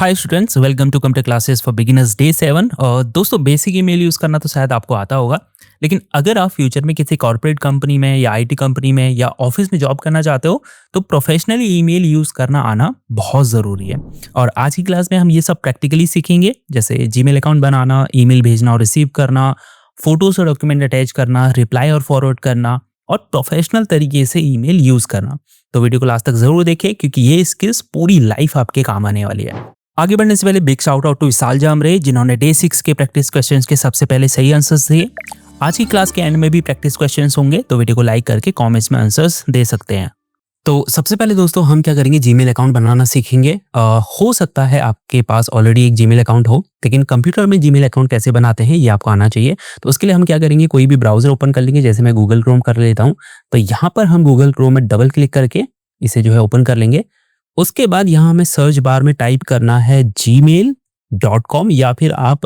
Hi students, welcome to computer classes for beginners day 7। और दोस्तों, basic email use करना तो शायद आपको आता होगा, लेकिन अगर आप फ्यूचर में किसी कॉर्पोरेट कंपनी में या आईटी कंपनी में या ऑफिस में जॉब करना चाहते हो, तो प्रोफेशनली ईमेल यूज़ करना आना बहुत ज़रूरी है। और आज की क्लास में हम ये सब प्रैक्टिकली सीखेंगे, जैसे जीमेल अकाउंट बनाना, ईमेल भेजना और रिसीव करना, फोटोज और डॉक्यूमेंट अटैच करना, रिप्लाई और फॉरवर्ड करना और प्रोफेशनल तरीके से ईमेल यूज़ करना। तो वीडियो को लास्ट तक ज़रूर देखें, क्योंकि ये स्किल्स पूरी लाइफ आपके काम आने वाली है। आगे बढ़ने से पहले बिग शाउट आउट टू विशाल जामरे, जिन्होंने डे 6 के प्रैक्टिस क्वेश्चंस के सबसे पहले सही आंसर्स दिए। आज की क्लास के एंड में भी प्रैक्टिस क्वेश्चंस होंगे, तो वीडियो को लाइक करके कमेंट्स में आंसर्स दे सकते हैं। तो सबसे पहले दोस्तों हम क्या करेंगे, जीमेल अकाउंट बनाना सीखेंगे। हो सकता है आपके पास ऑलरेडी एक जीमेल अकाउंट हो, लेकिन कंप्यूटर में जीमेल अकाउंट कैसे बनाते हैं ये आपको आना चाहिए। तो उसके लिए हम क्या करेंगे, कोई भी ब्राउजर ओपन कर लेंगे। जैसे मैं गूगल क्रोम कर लेता हूँ, तो यहाँ पर हम गूगल क्रोम में डबल क्लिक करके इसे जो है ओपन कर लेंगे। उसके बाद यहाँ हमें सर्च बार में टाइप करना है gmail.com, या फिर आप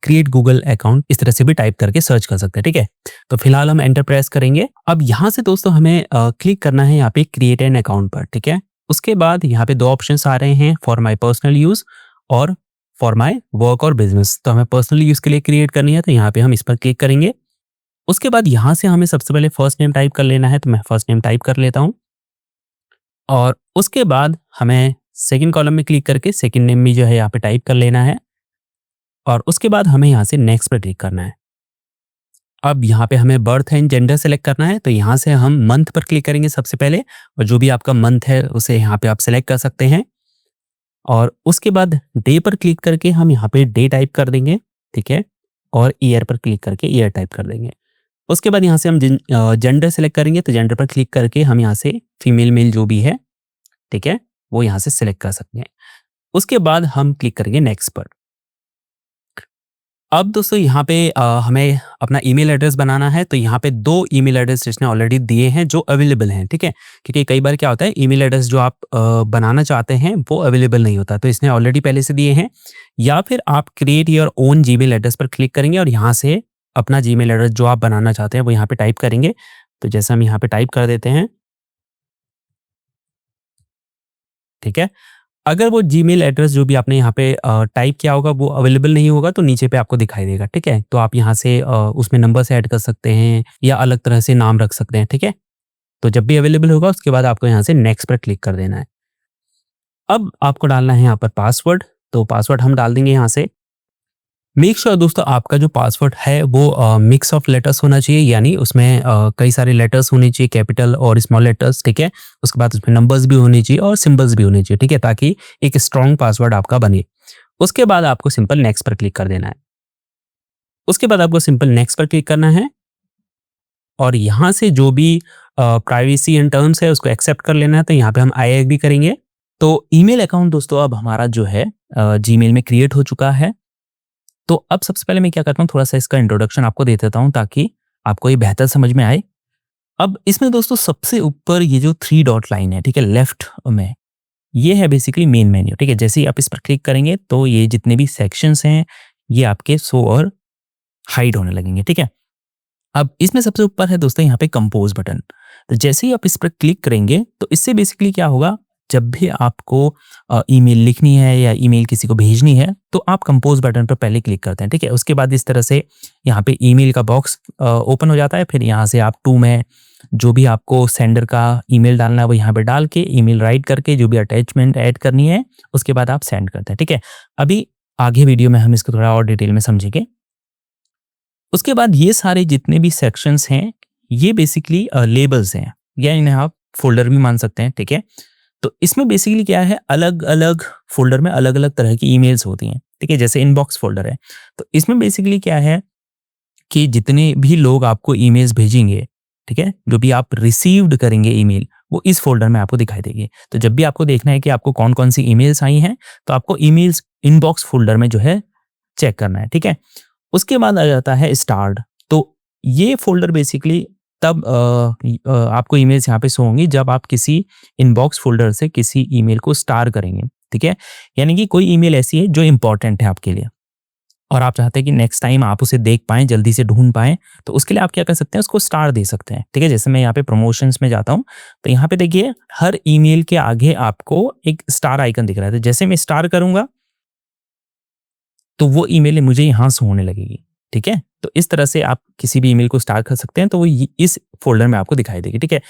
क्रिएट गूगल अकाउंट इस तरह से भी टाइप करके सर्च कर सकते हैं। ठीक है, तो फिलहाल हम एंटर प्रेस करेंगे। अब यहाँ से दोस्तों हमें क्लिक करना है यहाँ पे क्रिएट एन अकाउंट पर। ठीक है, उसके बाद यहाँ पे दो ऑप्शंस आ रहे हैं, फॉर माई पर्सनल यूज और फॉर माई वर्क और बिजनेस। तो हमें पर्सनल यूज के लिए क्रिएट करनी है, तो यहाँ पे हम इस पर क्लिक करेंगे। उसके बाद यहाँ से हमें सबसे पहले फर्स्ट नेम टाइप कर लेना है, तो मैं फर्स्ट नेम टाइप कर लेता हूँ। और उसके बाद हमें सेकंड कॉलम में क्लिक करके सेकंड नेम भी जो है यहाँ पे टाइप कर लेना है। और उसके बाद हमें यहाँ से नेक्स्ट पर क्लिक करना है। अब यहाँ पे हमें बर्थ एंड जेंडर सेलेक्ट करना है, तो यहाँ से हम मंथ पर क्लिक करेंगे सबसे पहले, और जो भी आपका मंथ है उसे यहाँ पे आप सेलेक्ट कर सकते हैं। और उसके बाद डे पर क्लिक करके हम यहाँ पे डे टाइप कर देंगे। ठीक है, और ईयर पर क्लिक करके ईयर टाइप कर देंगे। उसके बाद यहाँ से हम जेंडर सेलेक्ट करेंगे, तो जेंडर पर क्लिक करके हम यहाँ से फीमेल मेल जो भी है, ठीक है, वो यहाँ से सिलेक्ट कर सकते हैं। उसके बाद हम क्लिक करेंगे नेक्स्ट पर। अब दोस्तों यहाँ पे हमें अपना ईमेल एड्रेस बनाना है, तो यहाँ पे दो ईमेल एड्रेस इसने ऑलरेडी दिए हैं जो अवेलेबल हैं। ठीक है, क्योंकि कई बार क्या होता है, ईमेल एड्रेस जो आप बनाना चाहते हैं वो अवेलेबल नहीं होता, तो इसने ऑलरेडी पहले से दिए हैं। या फिर आप create your own Gmail address पर क्लिक करेंगे और यहाँ से अपना जीमेल एड्रेस जो आप बनाना चाहते हैं वो यहाँ पे टाइप करेंगे। तो जैसे हम यहाँ पे टाइप कर देते हैं, ठीक है। अगर वो जीमेल एड्रेस जो भी आपने यहाँ पे टाइप किया होगा वो अवेलेबल नहीं होगा, तो नीचे पे आपको दिखाई देगा। ठीक है, तो आप यहाँ से उसमें नंबर्स ऐड कर सकते हैं या अलग तरह से नाम रख सकते हैं। ठीक है, तो जब भी अवेलेबल होगा उसके बाद आपको यहाँ से नेक्स्ट पर क्लिक कर देना है। अब आपको डालना है यहाँ पर पासवर्ड, तो पासवर्ड हम डाल देंगे यहाँ से। मेक श्योर दोस्तों आपका जो पासवर्ड है वो मिक्स ऑफ लेटर्स होना चाहिए, यानी उसमें कई सारे लेटर्स होने चाहिए, कैपिटल और स्मॉल लेटर्स। ठीक है, उसके बाद उसमें नंबर्स भी होने चाहिए और सिंबल्स भी होने चाहिए। ठीक है, ताकि एक स्ट्रॉन्ग पासवर्ड आपका बने। उसके बाद आपको सिंपल नेक्स्ट पर क्लिक कर देना है। उसके बाद आपको सिंपल नेक्स्ट पर क्लिक करना है और यहाँ से जो भी प्राइवेसी एंड टर्म्स है उसको एक्सेप्ट कर लेना है। तो यहाँ पे हम आई एग्री करेंगे। तो ईमेल अकाउंट दोस्तों अब हमारा जो है जीमेल में क्रिएट हो चुका है। तो अब सबसे पहले मैं क्या करता हूँ, थोड़ा सा इसका इंट्रोडक्शन आपको दे देता हूँ ताकि आपको ये बेहतर समझ में आए। अब इसमें दोस्तों सबसे ऊपर ये जो 3 डॉट लाइन है, ठीक है, लेफ्ट में, ये है बेसिकली मेन मेन्यू। ठीक है, जैसे ही आप इस पर क्लिक करेंगे तो ये जितने भी सेक्शंस हैं ये आपके शो और हाइड होने लगेंगे। ठीक है, अब इसमें सबसे ऊपर है दोस्तों यहाँ पे कंपोज बटन। तो जैसे ही आप इस पर क्लिक करेंगे तो इससे बेसिकली क्या होगा, जब भी आपको ईमेल लिखनी है या ईमेल किसी को भेजनी है तो आप कंपोज बटन पर पहले क्लिक करते हैं। ठीक है, उसके बाद इस तरह से यहाँ पे ईमेल का बॉक्स ओपन हो जाता है। फिर यहाँ से आप टू में जो भी आपको सेंडर का ईमेल डालना है वो यहाँ पे डाल के ईमेल राइट करके जो भी अटैचमेंट ऐड करनी है उसके बाद आप सेंड करते हैं। ठीक है, अभी आगे वीडियो में हम इसको थोड़ा और डिटेल में समझेंगे। उसके बाद ये सारे जितने भी सेक्शंस हैं ये बेसिकली लेबल्स हैं, या इन्हें आप फोल्डर भी मान सकते हैं। ठीक है, तो इसमें बेसिकली क्या है, अलग अलग फोल्डर में अलग अलग तरह की ईमेल्स होती हैं। ठीक है, जैसे इनबॉक्स फोल्डर है, तो इसमें बेसिकली क्या है कि जितने भी लोग आपको ईमेल्स भेजेंगे, ठीक है, जो भी आप रिसीव्ड करेंगे ईमेल, वो इस फोल्डर में आपको दिखाई देगी। तो जब भी आपको देखना है कि आपको कौन कौन सी ईमेल्स आई हैं, तो आपको ईमेल्स इनबॉक्स फोल्डर में जो है चेक करना है। ठीक है, उसके बाद आ जाता है स्टार्ड। तो ये फोल्डर बेसिकली तब आपको ईमेल्स यहाँ पे शो होंगी जब आप किसी इनबॉक्स फोल्डर से किसी ईमेल को स्टार करेंगे। ठीक है, यानी कि कोई ईमेल ऐसी है जो इंपॉर्टेंट है आपके लिए और आप चाहते हैं कि नेक्स्ट टाइम आप उसे देख पाएं, जल्दी से ढूंढ पाएं, तो उसके लिए आप क्या कर सकते हैं, उसको स्टार दे सकते हैं। ठीक है, जैसे मैं यहाँ पे प्रमोशंस में जाता हूँ तो यहाँ पे देखिए हर ईमेल के आगे आपको एक स्टार आइकन दिख रहा है। तो जैसे मैं स्टार करूंगा तो वो ईमेल मुझे यहाँ से होने लगेगी, ठीक है। तो इस तरह से आप किसी भी ईमेल को स्टार कर सकते हैं, तो वो इस फोल्डर में आपको दिखाई देगी, ठीक है।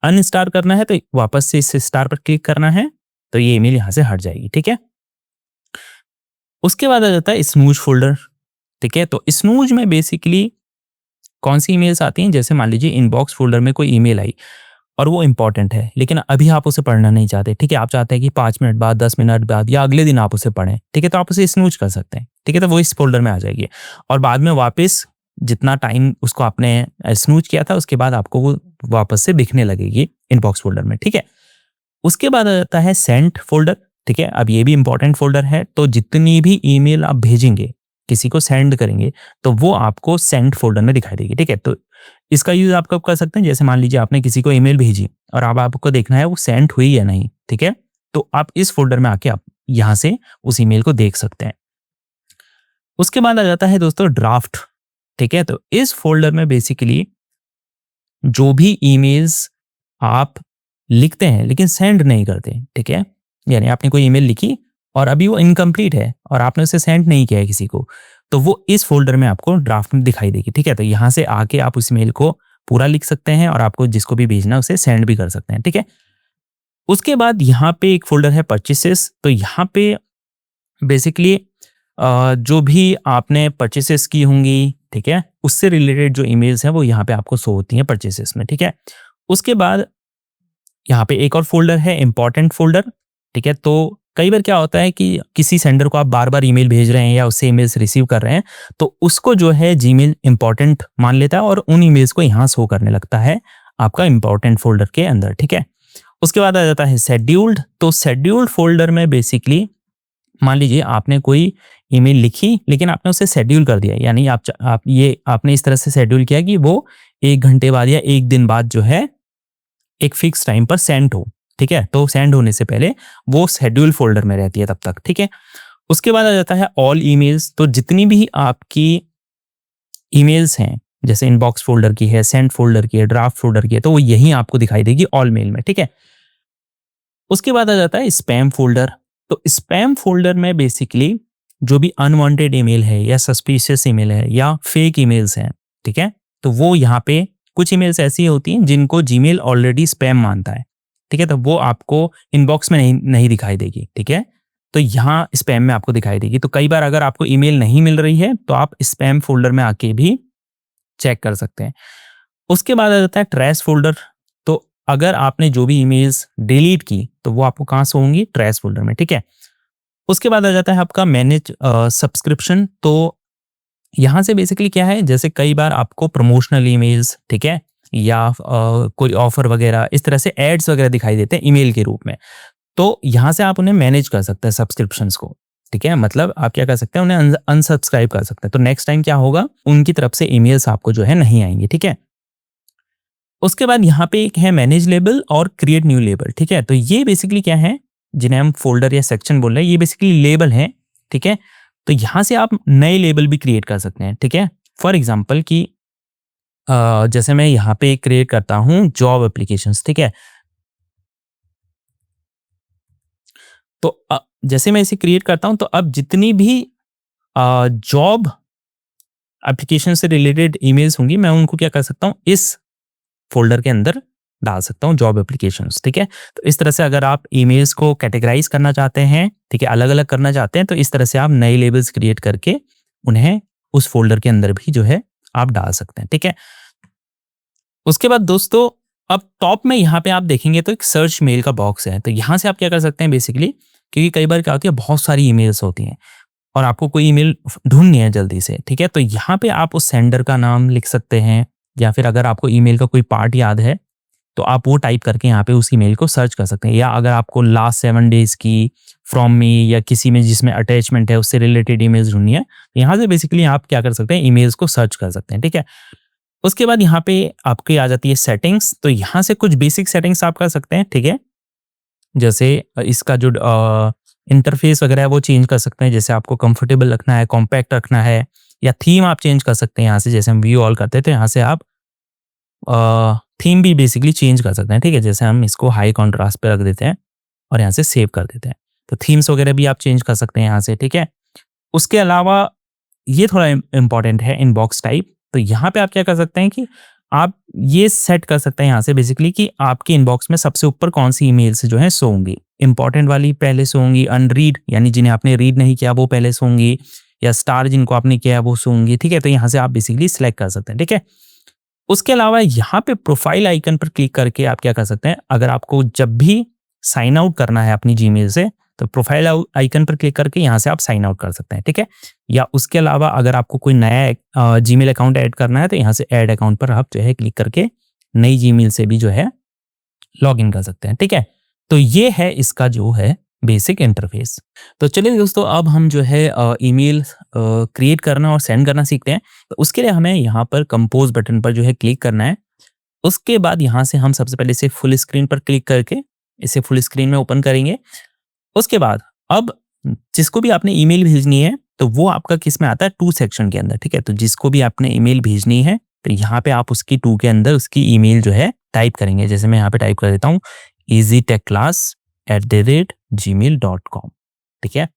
अनस्टार करना है तो वापस से इस स्टार पर क्लिक करना है, तो ये ईमेल यहाँ से हट जाएगी, ठीक है। उसके बाद आ जाता है स्नूज फोल्डर, ठीक है। तो स्नूज में बेसिकली कौन सी ईमेल्स आती हैं, जैसे मान लीजिए इनबॉक्स फोल्डर में कोई ईमेल आई और वो इंपॉर्टेंट है, लेकिन अभी आप उसे पढ़ना नहीं चाहते, ठीक है। आप चाहते हैं कि 5 मिनट बाद, 10 मिनट बाद या अगले दिन आप उसे पढ़ें, ठीक है। तो आप उसे स्नूज कर सकते हैं, ठीक है। तो वो इस फोल्डर में आ जाएगी और बाद में वापस जितना टाइम उसको आपने स्नूज किया था, उसके बाद आपको वो वापस से दिखने लगेगी इनबॉक्स फोल्डर में, ठीक है। उसके बाद आ जाता है सेंट फोल्डर, ठीक है। अब ये भी इंपॉर्टेंट फोल्डर है, तो जितनी भी ईमेल आप भेजेंगे, किसी को सेंड करेंगे, तो वो आपको सेंट फोल्डर में दिखाई देगी, ठीक है। तो इसका यूज आप कब कर सकते हैं, जैसे मान लीजिए आपने किसी को ईमेल भेजी और अब आपको देखना है वो सेंड हुई या नहीं, ठीक है। तो आप इस फोल्डर में आके आप यहाँ से उस ईमेल को देख सकते हैं। उसके बाद आ जाता है दोस्तों ड्राफ्ट, ठीक है। तो इस फोल्डर में बेसिकली जो भी ईमेल्स आप लिखते हैं लेकिन सेंड नहीं करते, ठीक है। यानी आपने कोई ईमेल लिखी और अभी वो इनकम्प्लीट है और आपने उसे सेंड नहीं किया है किसी को, तो वो इस फोल्डर में आपको ड्राफ्ट में दिखाई देगी, ठीक है। तो यहाँ से आके आप उस मेल को पूरा लिख सकते हैं और आपको जिसको भी भेजना है उसे सेंड भी कर सकते हैं, ठीक है। उसके बाद यहाँ पे एक फोल्डर है परचेसेस, तो यहाँ पे बेसिकली जो भी आपने परचेसेस की होंगी, ठीक है, उससे रिलेटेड जो ईमेल्स हैं वो यहाँ पे आपको शो होती हैं परचेसेस में, ठीक है। उसके बाद यहाँ पे एक और फोल्डर है इंपॉर्टेंट फोल्डर, ठीक है। तो कई बार क्या होता है कि किसी सेंडर को आप बार-बार ईमेल भेज रहे हैं या उससे ईमेल्स रिसीव कर रहे हैं, तो उसको जो है जीमेल इंपॉर्टेंट मान लेता है और उन ईमेल्स को यहाँ शो करने लगता है आपका इंपॉर्टेंट फोल्डर के अंदर, ठीक है। उसके बाद आ जाता है शेड्यूल्ड, तो शेड्यूल्ड फोल्डर में बेसिकली मान लीजिए आपने कोई ईमेल लिखी लेकिन आपने उसे शेड्यूल कर दिया, यानी आपने इस तरह से शेड्यूल किया कि वो 1 घंटे बाद या 1 दिन बाद जो है एक फिक्स टाइम पर सेंड हो, ठीक है। तो सेंड होने से पहले वो शेड्यूल फोल्डर में रहती है तब तक, ठीक है। उसके बाद आ जाता है ऑल ईमेल्स, तो जितनी भी आपकी ईमेल्स हैं, जैसे इनबॉक्स फोल्डर की है, सेंड फोल्डर की है, ड्राफ्ट फोल्डर की है, तो वो यहीं आपको दिखाई देगी ऑल मेल में, ठीक है। उसके बाद आ जाता है स्पैम फोल्डर, तो स्पैम फोल्डर में बेसिकली जो भी अनवांटेड ईमेल है या सस्पिशियस ईमेल है या फेक ईमेल्स हैं, ठीक है, तो वो यहाँ पे कुछ ईमेल्स ऐसी होती हैं जिनको जीमेल ऑलरेडी स्पैम मानता है, ठीक है। तो वो आपको इनबॉक्स में नहीं दिखाई देगी, ठीक है। तो यहाँ स्पैम में आपको दिखाई देगी। तो कई बार अगर आपको ईमेल नहीं मिल रही है तो आप स्पैम फोल्डर में आके भी चेक कर सकते हैं। उसके बाद आ जाता है ट्रैश फोल्डर, तो अगर आपने जो भी ईमेल्स डिलीट की तो वो आपको कहाँ से होंगी, ट्रैश फोल्डर में, ठीक है। उसके बाद आ जाता है आपका मैनेज सब्सक्रिप्शन, तो यहाँ से बेसिकली क्या है, जैसे कई बार आपको प्रमोशनल ईमेल्स, ठीक है, या कोई ऑफर वगैरह इस तरह से एड्स वगैरह दिखाई देते हैं ईमेल के रूप में, तो यहाँ से आप उन्हें मैनेज कर सकते हैं सब्सक्रिप्शंस को, ठीक है। मतलब आप क्या कर सकते हैं, उन्हें अनसब्सक्राइब कर सकते हैं, तो नेक्स्ट टाइम क्या होगा, उनकी तरफ से ईमेल्स आपको जो है नहीं आएंगे, ठीक है। उसके बाद यहाँ पे एक है मैनेज लेबल और क्रिएट न्यू लेबल, ठीक है। तो ये बेसिकली क्या है, जिन्हें हम फोल्डर या सेक्शन बोल रहे हैं, ये बेसिकली लेबल है, ठीक है। तो यहाँ से आप नए लेबल भी क्रिएट कर सकते हैं, ठीक है। फॉर एग्जाम्पल कि जैसे मैं यहाँ पे क्रिएट करता हूँ जॉब एप्लीकेशंस, ठीक है। तो जैसे मैं इसे क्रिएट करता हूँ तो अब जितनी भी जॉब एप्लीकेशन से रिलेटेड ईमेल्स होंगी मैं उनको क्या कर सकता हूँ, इस फोल्डर के अंदर डाल सकता हूँ जॉब एप्लीकेशंस, ठीक है। तो इस तरह से अगर आप ईमेल्स को कैटेगराइज करना चाहते हैं, ठीक है, अलग अलग करना चाहते हैं, तो इस तरह से आप नए लेबल्स क्रिएट करके उन्हें उस फोल्डर के अंदर भी जो है आप डाल सकते हैं, ठीक है। उसके बाद दोस्तों अब टॉप में यहाँ पे आप देखेंगे तो एक सर्च मेल का बॉक्स है, तो यहाँ से आप क्या कर सकते हैं बेसिकली, क्योंकि कई बार क्या होती है बहुत सारी ईमेल्स होती हैं और आपको कोई ईमेल ढूंढनी है जल्दी से, ठीक है। तो यहाँ पे आप उस सेंडर का नाम लिख सकते हैं या फिर अगर आपको ईमेल का कोई पार्ट याद है तो आप वो टाइप करके यहाँ पे उस ईमेल को सर्च कर सकते हैं, या अगर आपको लास्ट 7 डेज की फ्रॉम मी या किसी में जिसमें अटैचमेंट है उससे रिलेटेड ईमेल्स ढूंढनी है, तो यहाँ से बेसिकली आप क्या कर सकते हैं, ईमेल्स को सर्च कर सकते हैं, ठीक है। उसके बाद यहाँ पे आपकी आ जाती है सेटिंग्स, तो यहाँ से कुछ बेसिक सेटिंग्स आप कर सकते हैं, ठीक है। जैसे इसका जो इंटरफेस वगैरह है वो चेंज कर सकते हैं, जैसे आपको कंफर्टेबल रखना है, कॉम्पैक्ट रखना है, या थीम आप चेंज कर सकते हैं यहाँ से, जैसे हम व्यू ऑल करते हैं तो यहाँ से आप थीम भी बेसिकली चेंज कर सकते हैं, ठीक है। जैसे हम इसको हाई कॉन्ट्रास्ट पे रख देते हैं और यहाँ से सेव कर देते हैं, तो थीम्स वगैरह भी आप चेंज कर सकते हैं यहाँ से, ठीक है। उसके अलावा ये थोड़ा इम्पोर्टेंट है इनबॉक्स टाइप। तो यहाँ पे आप क्या कर सकते हैं कि आप ये सेट कर सकते हैं यहाँ से बेसिकली कि आपके इनबॉक्स में सबसे ऊपर कौन सी ईमेल्स जो है शो होंगी। इंपॉर्टेंट वाली पहले शो होंगी, अनरीड यानी जिन्हें आपने रीड नहीं किया वो पहले शो होंगी, या स्टार जिनको आपने किया वो शो होंगी। ठीक है, तो यहाँ से आप बेसिकली सिलेक्ट कर सकते हैं। ठीक है, उसके अलावा यहाँ पे प्रोफाइल आइकन पर क्लिक करके आप क्या कर सकते हैं, अगर आपको जब भी साइन आउट करना है अपनी जीमेल से तो प्रोफाइल आइकन पर क्लिक करके यहाँ से आप साइन आउट कर सकते हैं। ठीक है, या उसके अलावा अगर आपको कोई नया जीमेल अकाउंट ऐड करना है तो यहाँ से ऐड अकाउंट पर आप जो है क्लिक करके नई जीमेल से भी जो है लॉग इन कर सकते हैं। ठीक है, तो ये है इसका जो है बेसिक इंटरफेस। तो चलिए दोस्तों, अब हम जो है ईमेल क्रिएट करना और सेंड करना सीखते हैं। तो उसके लिए हमें यहाँ पर कंपोज बटन पर जो है क्लिक करना है। उसके बाद यहाँ से हम सबसे पहले इसे फुल स्क्रीन पर क्लिक करके इसे फुल स्क्रीन में ओपन करेंगे। उसके बाद अब जिसको भी आपने ईमेल भेजनी है तो वो आपका किस में आता है, टू सेक्शन के अंदर। ठीक है, तो जिसको भी आपने ईमेल भेजनी है तो यहाँ पे आप उसकी टू के अंदर उसकी ईमेल जो है टाइप करेंगे। जैसे मैं यहाँ पे टाइप कर देता हूँ easytechclass@gmail.com। ठीक है,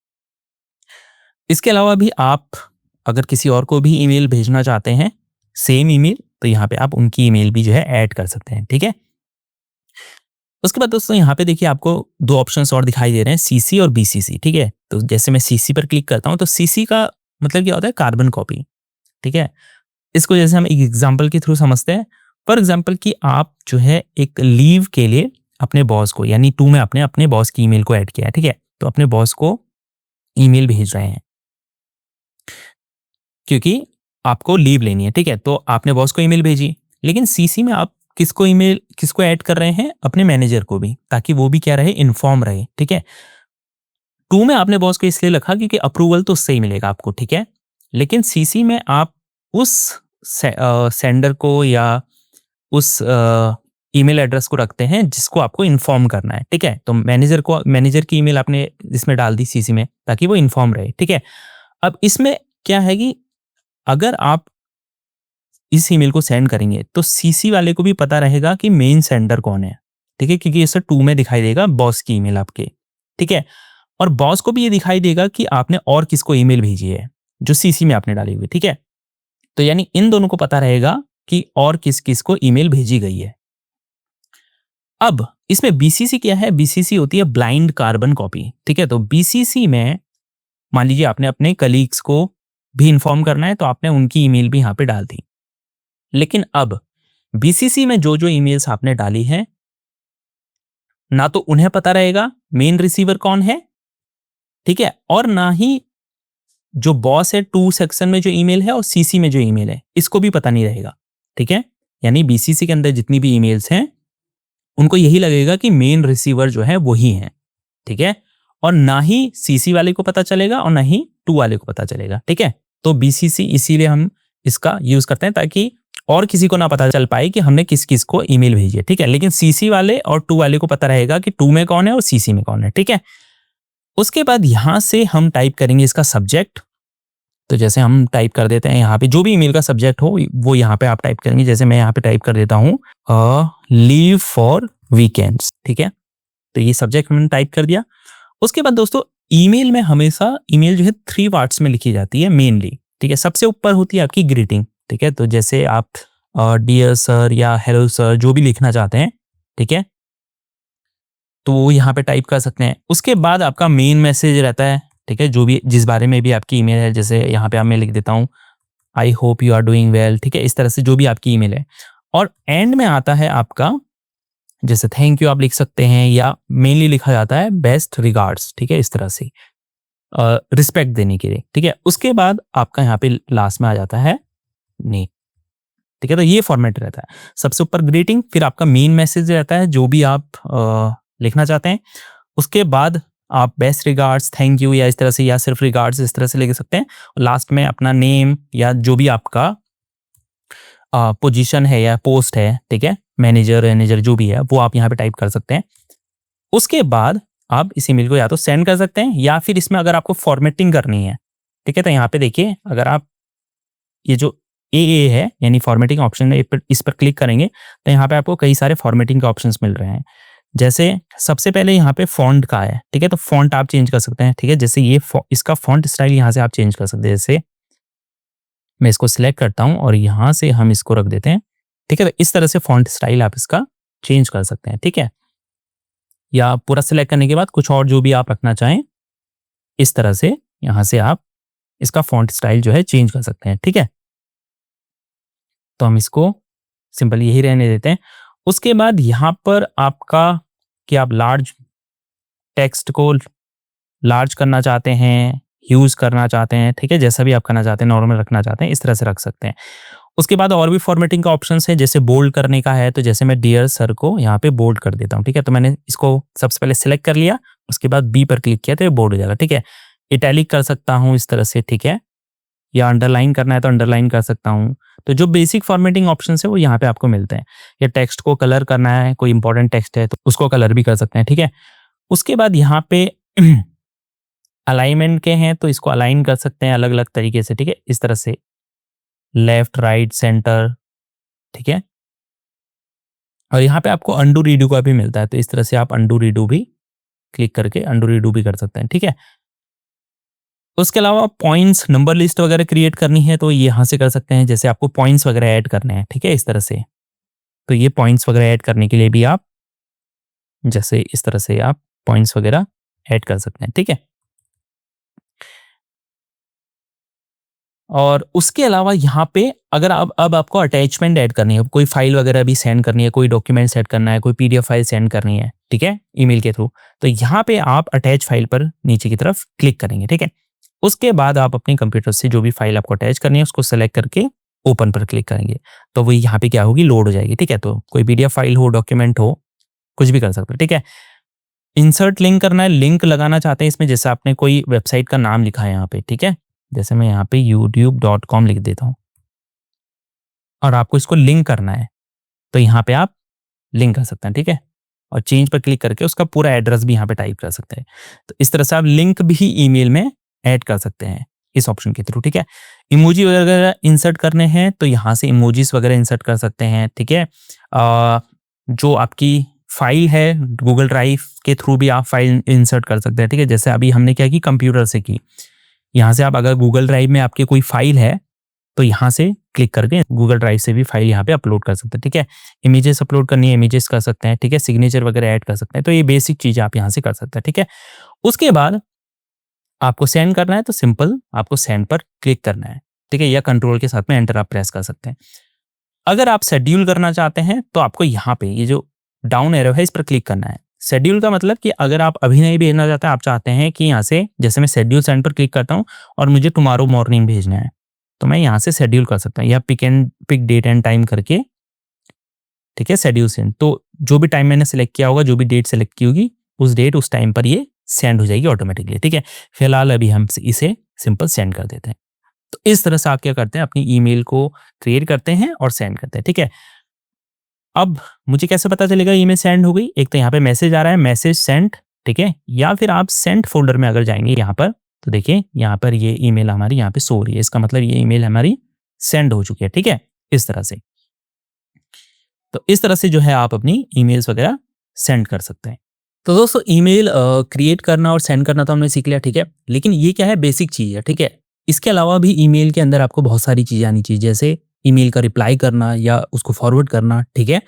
इसके अलावा भी आप अगर किसी और को भी ईमेल भेजना चाहते हैं सेम ईमेल, तो यहाँ पे आप उनकी ईमेल भी जो है ऐड कर सकते हैं। ठीक है, उसके बाद दोस्तों यहाँ पे देखिए आपको दो ऑप्शंस और दिखाई दे रहे हैं, सीसी और बीसीसी। ठीक है, तो जैसे मैं सीसी पर क्लिक करता हूँ तो सीसी का मतलब क्या होता है, कार्बन कॉपी। ठीक है, इसको जैसे हम एक एग्जांपल के थ्रू समझते हैं। फॉर एग्जांपल कि आप जो है एक लीव के लिए अपने बॉस को, यानी टू में आपने अपने बॉस की ईमेल को ऐड किया है। ठीक है, तो अपने बॉस को ईमेल भेज रहे हैं क्योंकि आपको लीव लेनी है। ठीक है, तो आपने बॉस को ईमेल भेजी, लेकिन सीसी में आप किसको ऐड कर रहे हैं, अपने मैनेजर को भी, ताकि वो भी क्या रहे, इन्फॉर्म रहे। ठीक है, टू में आपने बॉस को इसलिए रखा क्योंकि अप्रूवल तो उससे ही मिलेगा आपको। ठीक है, लेकिन सीसी में आप उस सेंडर को या उस ईमेल एड्रेस को रखते हैं जिसको आपको इन्फॉर्म करना है। ठीक है, तो मैनेजर की ईमेल आपने इसमें डाल दी सीसी में ताकि वो इन्फॉर्म रहे। ठीक है, अब इसमें क्या है कि अगर आप इस ईमेल को सेंड करेंगे तो सीसी वाले को भी पता रहेगा कि मेन सेंडर कौन है। ठीक है, क्योंकि इसे टू में दिखाई देगा बॉस की ईमेल आपके। ठीक है, और बॉस को भी ये दिखाई देगा कि आपने और किसको ईमेल भेजी है जो सीसी में आपने डाली हुई। ठीक है, तो यानी इन दोनों को पता रहेगा कि और किस किस को ईमेल भेजी गई है। अब इसमें बीसीसी क्या है, बीसीसी होती है ब्लाइंड कार्बन कॉपी। ठीक है, तो बीसीसी में मान लीजिए आपने अपने कलीग्स को भी इन्फॉर्म करना है तो आपने उनकी ईमेल भी यहाँ पे डाल दी। लेकिन अब बीसीसी में जो जो ईमेल्स आपने डाली हैं, ना तो उन्हें पता रहेगा मेन रिसीवर कौन है, ठीक है, और ना ही जो बॉस है टू सेक्शन में जो ईमेल है और सीसी में जो ईमेल है इसको भी पता नहीं रहेगा। ठीक है, यानी बीसीसी के अंदर जितनी भी ईमेल्स हैं उनको यही लगेगा कि मेन रिसीवर जो है वही है। ठीक है, और ना ही सीसी वाले को पता चलेगा और ना ही टू वाले को पता चलेगा। ठीक है, तो बीसीसी इसीलिए हम इसका यूज करते हैं ताकि और किसी को ना पता चल पाए कि हमने किस किस को ईमेल भेजी है। ठीक है, लेकिन सीसी वाले और टू वाले को पता रहेगा कि टू में कौन है और सीसी में कौन है। ठीक है, उसके बाद यहां से हम टाइप करेंगे इसका सब्जेक्ट। तो जैसे हम टाइप कर देते हैं यहाँ पे जो भी ईमेल का सब्जेक्ट हो वो यहाँ पे आप टाइप करेंगे। जैसे मैं यहाँ पे टाइप कर देता हूँ लीव फॉर वीकेंड्स। ठीक है, तो ये सब्जेक्ट हमने टाइप कर दिया। उसके बाद दोस्तों ईमेल में हमेशा ईमेल जो है 3 पार्ट्स में लिखी जाती है मेनली। ठीक है, सबसे ऊपर होती है आपकी ग्रीटिंग। ठीक है, तो जैसे आप डियर सर या हेलो सर जो भी लिखना चाहते हैं, ठीक है, तो वो यहाँ पे टाइप कर सकते हैं। उसके बाद आपका मेन मैसेज रहता है। ठीक है, जो भी जिस बारे में भी आपकी ईमेल है, जैसे यहाँ पे आप मैं लिख देता हूँ I hope you are doing well. ठीक है, इस तरह से जो भी आपकी ईमेल है। और एंड में आता है आपका जैसे थैंक यू आप लिख सकते हैं, या मेनली लिखा जाता है बेस्ट रिगार्ड्स। ठीक है, इस तरह से रिस्पेक्ट देने के लिए। ठीक है, उसके बाद आपका यहाँ पे लास्ट में आ जाता है नेम। ठीक है, तो ये फॉर्मेट रहता है। सबसे ऊपर ग्रीटिंग, फिर आपका मेन मैसेज रहता है जो भी आप लिखना चाहते हैं। उसके बाद आप बेस्ट रिगार्ड्स, थैंक यू या इस तरह से, या सिर्फ रिगार्ड्स इस तरह से लिख सकते हैं। लास्ट में अपना नेम या जो भी आपका पोजीशन है या पोस्ट है, ठीक है, मैनेजर जो भी है वो आप यहाँ पे टाइप कर सकते हैं। उसके बाद आप इस ईमेल को या तो सेंड कर सकते हैं या फिर इसमें अगर आपको फॉर्मेटिंग करनी है, ठीक है, तो यहाँ पे देखिए अगर आप ये जो ए है यानी फॉर्मेटिंग ऑप्शन है इस पर क्लिक करेंगे तो यहाँ पे आपको कई सारे फॉर्मेटिंग के ऑप्शंस मिल रहे हैं। जैसे सबसे पहले यहाँ पे फॉन्ट का है, ठीक है, तो फॉन्ट आप चेंज कर सकते हैं, ठीक है, जैसे ये इसका फॉन्ट स्टाइल यहाँ से आप चेंज कर सकते हैं। जैसे मैं इसको सिलेक्ट करता हूँ और यहाँ से हम इसको रख देते हैं, ठीक है, तो इस तरह से फॉन्ट स्टाइल आप इसका चेंज कर सकते हैं, ठीक है, या पूरा सिलेक्ट करने के बाद कुछ और जो भी आप रखना चाहें, इस तरह से यहाँ से आप इसका फॉन्ट स्टाइल जो है चेंज कर सकते हैं, ठीक है। तो हम इसको सिंपल यही रहने देते हैं। उसके बाद यहाँ पर आपका कि आप लार्ज टेक्स्ट को लार्ज करना चाहते हैं, ह्यूज करना चाहते हैं, ठीक है, जैसा भी आप करना चाहते हैं, नॉर्मल रखना चाहते हैं, इस तरह से रख सकते हैं। उसके बाद और भी फॉर्मेटिंग का ऑप्शंस है, जैसे बोल्ड करने का है, तो जैसे मैं डियर सर को यहाँ पे बोल्ड कर देता हूँ, ठीक है, तो मैंने इसको सबसे पहले सिलेक्ट कर लिया, उसके बाद बी पर क्लिक किया तो ये बोल्ड हो जाएगा, ठीक है। इटैलिक कर सकता हूँ इस तरह से, ठीक है, या अंडरलाइन करना है तो अंडरलाइन कर सकता हूँ। तो जो बेसिक फॉर्मेटिंग ऑप्शंस है वो यहाँ पे आपको मिलते हैं। या टेक्स्ट को कलर करना है, कोई इंपॉर्टेंट टेक्स्ट है तो उसको कलर भी कर सकते हैं, ठीक है। उसके बाद यहाँ पे अलाइनमेंट के हैं तो इसको अलाइन कर सकते हैं अलग अलग तरीके से, ठीक है, इस तरह से लेफ्ट राइट सेंटर, ठीक है। और यहाँ पे आपको अंडू रीडू का भी मिलता है, तो इस तरह से आप अंडू रीडू भी क्लिक करके अंडू रीडू भी कर सकते हैं, ठीक है। उसके अलावा पॉइंट्स नंबर लिस्ट वगैरह क्रिएट करनी है तो यहाँ से कर सकते हैं, जैसे आपको पॉइंट्स वगैरह ऐड करने हैं, ठीक है, इस तरह से। तो ये पॉइंट्स वगैरह ऐड करने के लिए भी आप जैसे इस तरह से आप पॉइंट्स वगैरह ऐड कर सकते हैं, ठीक है। और उसके अलावा यहाँ पे अगर आप अब आपको अटैचमेंट ऐड करनी है, कोई फाइल वगैरह भी सेंड करनी है, कोई डॉक्यूमेंट सेंड करना है, कोई पीडीएफ फाइल सेंड करनी है, ठीक है, ईमेल के थ्रू, तो यहाँ पे आप अटैच फाइल पर नीचे की तरफ क्लिक करेंगे, ठीक है। उसके बाद आप अपने कंप्यूटर से जो भी फाइल आपको अटैच करनी है उसको सेलेक्ट करके ओपन पर क्लिक करेंगे, तो वो यहाँ पे क्या होगी, लोड हो जाएगी, ठीक है। तो कोई पीडीएफ फाइल हो, डॉक्यूमेंट हो, कुछ भी कर सकते हैं, ठीक है। इंसर्ट लिंक करना है, लिंक लगाना चाहते हैं इसमें, जैसे आपने कोई वेबसाइट का नाम लिखा है यहाँ पे, ठीक है, जैसे मैं यहाँ पे youtube.com लिख देता हूँ और आपको इसको लिंक करना है तो यहाँ पे आप लिंक कर सकते हैं, ठीक है, और चेंज पर क्लिक करके उसका पूरा एड्रेस भी यहाँ पे टाइप कर सकते हैं। तो इस तरह से आप लिंक भी ईमेल में ऐड कर सकते हैं इस ऑप्शन के थ्रू, ठीक है। इमोजी वगैरह इंसर्ट करने हैं तो यहाँ से इमोजीज वगैरह इंसर्ट कर सकते हैं, ठीक है। जो आपकी फाइल है गूगल ड्राइव के थ्रू भी आप फाइल इंसर्ट कर सकते हैं, ठीक है, जैसे अभी हमने क्या की कंप्यूटर से की, यहाँ से आप अगर गूगल ड्राइव में आपकी कोई फाइल है तो यहाँ से क्लिक करके गूगल ड्राइव से भी फाइल यहाँ पे अपलोड कर सकते हैं, ठीक है। इमेजेस अपलोड करनी है, इमेजेस कर सकते हैं, ठीक है, सिग्नेचर वगैरह ऐड कर सकते हैं, तो ये बेसिक चीज़ आप यहाँ से कर सकते हैं, ठीक है। उसके बाद आपको सेंड करना है तो सिंपल आपको सेंड पर क्लिक करना है, ठीक है, या कंट्रोल के साथ में एंटर आप प्रेस कर सकते हैं। अगर आप शेड्यूल करना चाहते हैं तो आपको यहाँ पे ये जो डाउन एरो है इस पर क्लिक करना है। शेड्यूल का मतलब कि अगर आप अभी नहीं भेजना चाहते, आप चाहते हैं कि यहाँ से जैसे मैं शेड्यूल सेंड पर क्लिक करता हूँ और मुझे टुमारो मॉर्निंग भेजना है तो मैं यहाँ से शेड्यूल कर सकता हूँ, या पिक डेट एंड टाइम करके, ठीक है, शेड्यूल सेंड, तो जो भी टाइम मैंने सेलेक्ट किया होगा, जो भी डेट सेलेक्ट की होगी उस डेट उस टाइम पर ये सेंड हो जाएगी ऑटोमेटिकली, ठीक है। फिलहाल अभी हम इसे सिंपल सेंड कर देते हैं। तो इस तरह से आप क्या करते हैं, अपनी ईमेल को क्रिएट करते हैं और सेंड करते हैं, ठीक है। अब मुझे कैसे पता चलेगा ईमेल सेंड हो गई, एक तो यहाँ पे मैसेज आ रहा है, मैसेज सेंड, ठीक है, या फिर आप सेंड फोल्डर में अगर जाएंगे यहाँ पर तो देखिए यहाँ पर ये ईमेल हमारी यहाँ पे शो हो रही है, इसका मतलब ये ईमेल हमारी सेंड हो चुकी है, ठीक है, इस तरह से। तो इस तरह से जो है आप अपनी ईमेल्स वगैरह सेंड कर सकते हैं। तो दोस्तों ईमेल क्रिएट करना और सेंड करना तो हमने सीख लिया, ठीक है, लेकिन ये क्या है, बेसिक चीज़ है, ठीक है। इसके अलावा भी ईमेल के अंदर आपको बहुत सारी चीज़ें आनी चाहिए, जैसे ईमेल का रिप्लाई करना या उसको फॉरवर्ड करना, ठीक है।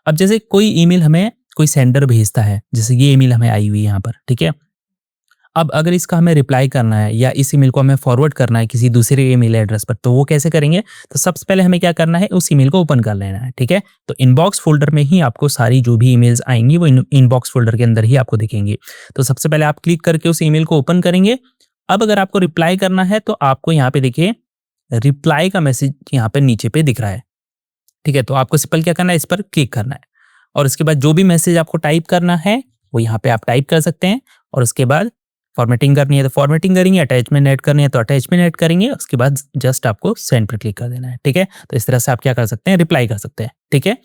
अब जैसे कोई ईमेल हमें कोई सेंडर भेजता है, जैसे ये ईमेल हमें आई हुई है यहाँ पर, ठीक है। अब अगर इसका हमें रिप्लाई करना है या इस ईमेल को हमें फॉरवर्ड करना है किसी दूसरे ईमेल एड्रेस पर, तो वो कैसे करेंगे, तो सबसे पहले हमें क्या करना है, उस ईमेल को ओपन कर लेना है, ठीक है। तो इनबॉक्स फोल्डर में ही आपको सारी जो भी ईमेल्स आएंगी वो इनबॉक्स फोल्डर के अंदर ही आपको दिखेंगी। तो सबसे पहले आप क्लिक करके उस ईमेल को ओपन करेंगे। अब अगर आपको रिप्लाई करना है तो आपको यहाँ पे देखिए रिप्लाई का मैसेज यहाँ पे नीचे पे दिख रहा है, ठीक है। तो आपको सिंपल क्या करना है, इस पर क्लिक करना है और उसके बाद जो भी मैसेज आपको टाइप करना है वो यहाँ पे आप टाइप कर सकते हैं, और उसके बाद फॉर्मेटिंग करनी है तो फॉर्मेटिंग करेंगे, अटैचमेंट ऐड करनी है तो अटैचमेंट ऐड करेंगे, उसके बाद जस्ट आपको सेंड पर क्लिक कर देना है, ठीक है। तो इस तरह से आप क्या कर सकते हैं, रिप्लाई कर सकते हैं, ठीक है।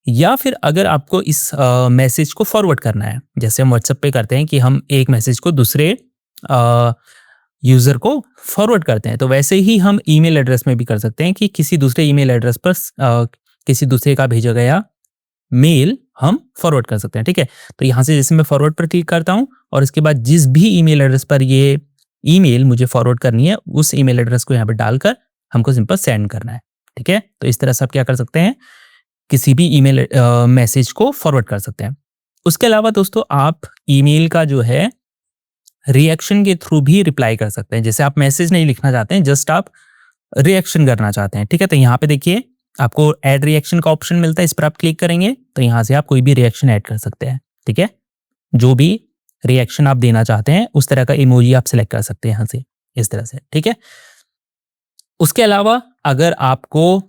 या फिर अगर आपको इस मैसेज को फॉरवर्ड करना है, जैसे हम व्हाट्सएप पे करते हैं कि हम एक मैसेज को दूसरे यूजर को फॉरवर्ड करते हैं, तो वैसे ही हम ईमेल एड्रेस में भी कर सकते हैं कि किसी दूसरे ईमेल एड्रेस पर किसी दूसरे का भेजा गया मेल हम फॉरवर्ड कर सकते हैं, ठीक है। तो यहाँ से जैसे मैं फॉरवर्ड पर क्लिक करता हूँ और इसके बाद जिस भी ईमेल एड्रेस पर ये ईमेल मुझे फॉरवर्ड करनी है उस ईमेल एड्रेस को यहाँ पे डालकर हमको सिंपल सेंड करना है, ठीक है। तो इस तरह से आप क्या कर सकते हैं, किसी भी ईमेल मैसेज को फॉरवर्ड कर सकते हैं। उसके अलावा दोस्तों आप ईमेल का जो है रिएक्शन के थ्रू भी रिप्लाई कर सकते हैं। जैसे आप मैसेज नहीं लिखना चाहते हैं, जस्ट आप रिएक्शन करना चाहते हैं, ठीक है। तो यहाँ पे देखिए आपको ऐड रिएक्शन का ऑप्शन मिलता है, इस पर आप क्लिक करेंगे तो यहाँ से आप कोई भी रिएक्शन ऐड कर सकते हैं, ठीक है। जो भी रिएक्शन आप देना चाहते हैं उस तरह का इमोजी आप सिलेक्ट कर सकते हैं यहाँ से, इस तरह से, ठीक है। उसके अलावा अगर आपको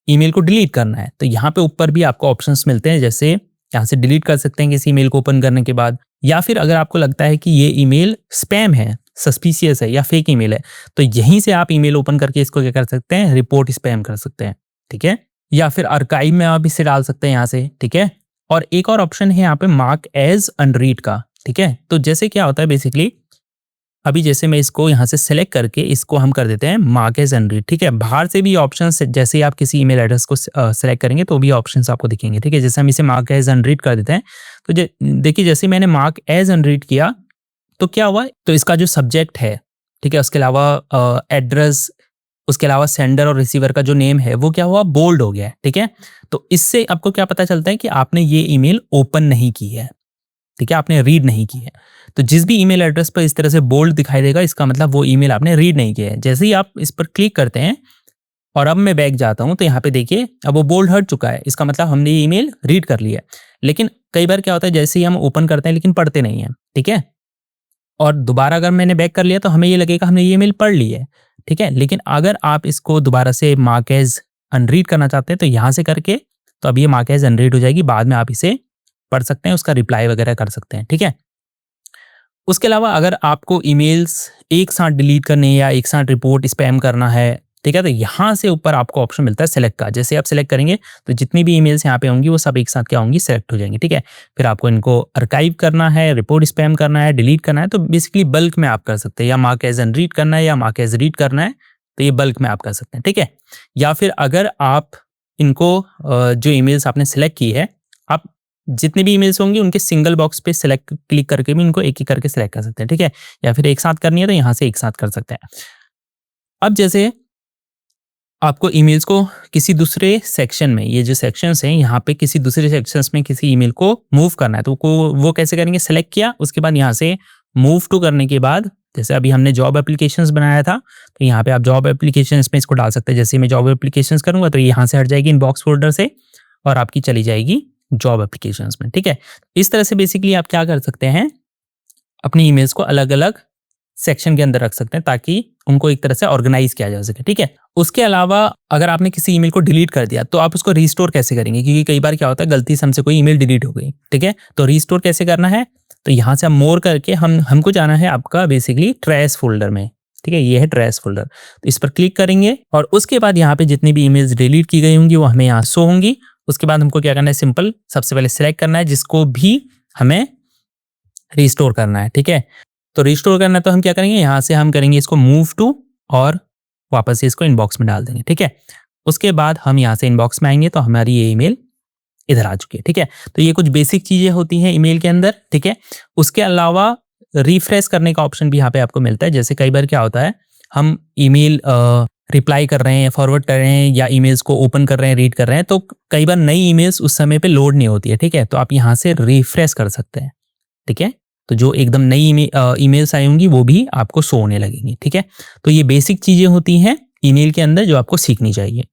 ईमेल को डिलीट करना है तो यहाँ पे ऊपर भी आपको ऑप्शंस मिलते हैं, जैसे यहाँ से डिलीट कर सकते हैं किसी ईमेल को ओपन करने के बाद, या फिर अगर आपको लगता है कि ये ईमेल स्पैम है, सस्पिशियस है या फेक ईमेल है, तो यहीं से आप ईमेल ओपन करके इसको क्या कर सकते हैं, रिपोर्ट स्पैम कर सकते हैं, ठीक है। या फिर आर्काइव में आप इसे डाल सकते हैं यहाँ से, ठीक है। और एक और ऑप्शन है यहाँ पे मार्क एज अनरीड का, ठीक है। तो जैसे क्या होता है बेसिकली, अभी जैसे मैं इसको यहाँ से सेलेक्ट करके इसको हम कर देते हैं मार्क एज अनरीड, ठीक है। बाहर से भी ऑप्शन, जैसे ही आप किसी ईमेल एड्रेस को सेलेक्ट करेंगे तो भी ऑप्शंस आपको दिखेंगे, ठीक है। जैसे हम इसे मार्क एज अनरीड कर देते हैं तो देखिए जैसे मैंने मार्क एज अनरीड किया तो क्या हुआ, तो इसका जो सब्जेक्ट है, ठीक है, उसके अलावा एड्रेस, उसके अलावा सेंडर और रिसीवर का जो नेम है वो क्या हुआ, बोल्ड हो गया है, ठीक है। तो इससे आपको क्या पता चलता है कि आपने ये ईमेल ओपन नहीं की है, ठीक है, आपने रीड नहीं की है। तो जिस भी ईमेल एड्रेस पर इस तरह से बोल्ड दिखाई देगा, इसका मतलब वो ईमेल आपने रीड नहीं किया है। जैसे ही आप इस पर क्लिक करते हैं और अब मैं बैक जाता हूं तो यहाँ पे देखिए अब वो बोल्ड हट चुका है, इसका मतलब हमने ये ईमेल रीड कर लिया है। लेकिन कई बार क्या होता है, जैसे ही हम ओपन करते हैं लेकिन पढ़ते नहीं है, ठीक है, और दोबारा अगर मैंने बैक कर लिया तो हमें ये लगेगा हमने ये ईमेल पढ़ ली है, ठीक है। लेकिन अगर आप इसको दोबारा से मार्क एज अनरीड करना चाहते हैं तो यहाँ से करके, तो अब ये मार्क एज अनरीड हो जाएगी, बाद में आप इसे पढ़ सकते हैं, उसका रिप्लाई वगैरह कर सकते हैं, ठीक है। उसके अलावा अगर आपको ईमेल्स एक साथ डिलीट करने या एक साथ रिपोर्ट स्पैम करना है, ठीक है, तो यहाँ से ऊपर आपको ऑप्शन मिलता है सेलेक्ट का। जैसे आप सेलेक्ट करेंगे तो जितनी भी ईमेल्स यहाँ पे होंगी वो सब एक साथ क्या होंगी, सेलेक्ट हो जाएंगी, ठीक है। फिर आपको इनको आर्काइव करना है, रिपोर्ट स्पैम करना है, डिलीट करना है, तो बेसिकली बल्क में आप कर सकते हैं, या मार्क एज अनरीड करना है या मार्क एज रीड करना है, तो ये बल्क में आप कर सकते हैं, ठीक है। या फिर अगर आप इनको जो ईमेल्स आपने सेलेक्ट की है, आप जितने भी ईमेल्स होंगी उनके सिंगल बॉक्स पे सेलेक्ट क्लिक करके भी इनको एक एक करके सेलेक्ट कर सकते हैं, ठीक है। या फिर एक साथ करनी है तो यहाँ से एक साथ कर सकते हैं। अब जैसे आपको ईमेल्स को किसी दूसरे सेक्शन में, ये जो सेक्शंस हैं यहाँ पे किसी दूसरे सेक्शंस में किसी ईमेल को मूव करना है, तो वो कैसे करेंगे, सेलेक्ट किया, उसके बाद यहाँ से मूव टू करने के बाद, जैसे अभी हमने जॉब एप्लीकेशंस बनाया था तो यहाँ पे आप जॉब एप्लीकेशंस में इसको डाल सकते हैं। जैसे मैं जॉब एप्लीकेशंस करूंगा तो यहाँ से हट जाएगी इनबॉक्स फोल्डर से और आपकी चली जाएगी जॉब एप्लीकेशंस में, ठीक है। इस तरह से बेसिकली आप क्या कर सकते हैं, अपनी ईमेल्स को अलग अलग सेक्शन के अंदर रख सकते हैं ताकि उनको एक तरह से ऑर्गेनाइज किया जा सके, ठीक है। उसके अलावा अगर आपने किसी ईमेल को डिलीट कर दिया तो आप उसको रीस्टोर कैसे करेंगे, क्योंकि कई बार क्या होता है गलती से हमसे कोई ईमेल डिलीट हो गई, ठीक है। तो रीस्टोर कैसे करना है, तो यहाँ से हम मोर करके हमको जाना है आपका बेसिकली ट्रैश फोल्डर में, ठीक है, ये है ट्रैश फोल्डर। तो इस पर क्लिक करेंगे और उसके बाद यहाँ पे जितनी भी ईमेल्स डिलीट की गई होंगी वो हमें यहाँ शो होंगी। उसके बाद हमको क्या करना है, सिंपल सबसे पहले सिलेक्ट करना है जिसको भी हमें रिस्टोर करना है, ठीक है। तो रिस्टोर करना है तो हम क्या करेंगे, यहाँ से हम करेंगे इसको मूव टू और वापस से इसको इनबॉक्स में डाल देंगे, ठीक है। उसके बाद हम यहाँ से इनबॉक्स में आएंगे तो हमारी ये ईमेल इधर आ चुकी है, ठीक है। तो ये कुछ बेसिक चीजें होती हैं ईमेल के अंदर, ठीक है। उसके अलावा रिफ्रेश करने का ऑप्शन भी यहाँ पे आपको मिलता है। जैसे कई बार क्या होता है, हम ईमेल रिप्लाई कर रहे हैं, फॉरवर्ड कर रहे हैं या ईमेल्स को ओपन कर रहे हैं, रीड कर रहे हैं, तो कई बार नई ईमेल्स उस समय पे लोड नहीं होती है, ठीक है। तो आप यहाँ से रिफ्रेश कर सकते हैं, ठीक है। तो जो एकदम नई ईमेल्स आई होंगी वो भी आपको शो होने लगेंगी, ठीक है। तो ये बेसिक चीजें होती हैं ईमेल के अंदर जो आपको सीखनी चाहिए।